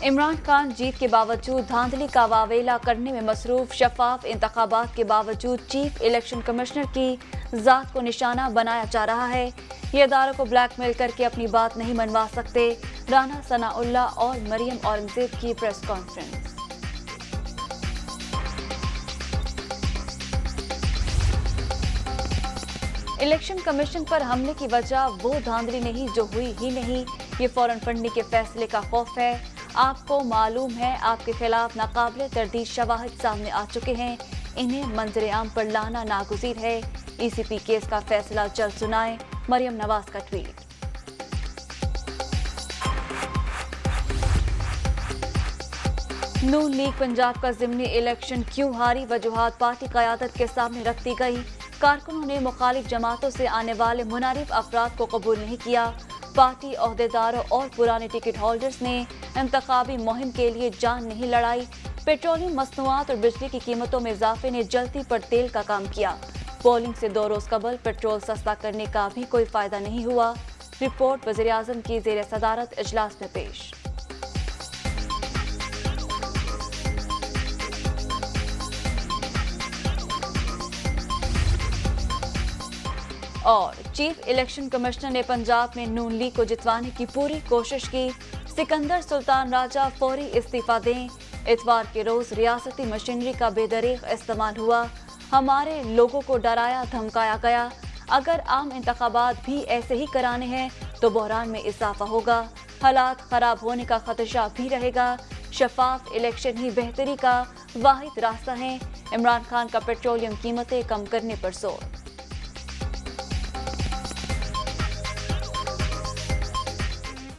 इमरान खान जीत के बावजूद धांधली का वावेला करने में मसरूफ, शफाफ इंतखाबात के बावजूद चीफ इलेक्शन कमिश्नर की ज़ात को निशाना बनाया जा रहा है। ये इदारों को ब्लैकमेल करके अपनी बात नहीं मनवा सकते। राना सनाउल्लाह और मरियम औरंगजेब की प्रेस कॉन्फ्रेंस। इलेक्शन कमीशन पर हमले की वजह वो धांधली नहीं जो हुई ही नहीं, ये फौरन फंडने के फैसले का खौफ है। आपको मालूम है आपके खिलाफ नाकाबिले तरदीद शवाहिद सामने आ चुके हैं, इन्हें मंजर आम पर लाना नागुज़ीर है। ECP केस का फैसला जल्द सुनाएं, मरियम नवाज का ट्वीट। नून लीग पंजाब का ज़िमनी इलेक्शन क्यों हारी, वजूहात पार्टी क़यादत के सामने रख दी गई। कारकुनों ने मुखालिफ जमातों से आने वाले मुनारिफ अफराद को कबूल नहीं किया। पार्टी ओहदेदारों और पुराने टिकट होल्डर्स ने इंतखाबी मुहिम के लिए जान नहीं लड़ाई। पेट्रोलियम मसनूआत और बिजली की कीमतों में इजाफे ने जलती पर तेल का काम किया। पोलिंग से 2 रोज कबल पेट्रोल सस्ता करने का भी कोई फायदा नहीं हुआ। रिपोर्ट वज़ीर-ए-आज़म की ज़ेर सदारत इजलास में पेश। और चीफ इलेक्शन कमिश्नर ने पंजाब में नून लीग को जितवाने की पूरी कोशिश की। सिकंदर सुल्तान राजा फौरी इस्तीफा दें। इतवार के रोज रियासती मशीनरी का बेदरीग इस्तेमाल हुआ। हमारे लोगों को डराया धमकाया गया। अगर आम इंतखाबात भी ऐसे ही कराने हैं तो बहरान में इजाफा होगा। हालात खराब होने का खदशा भी रहेगा। शफाफ इलेक्शन ही बेहतरी का वाहिद रास्ता है। इमरान खान का पेट्रोलियम कीमतें कम करने पर जोर।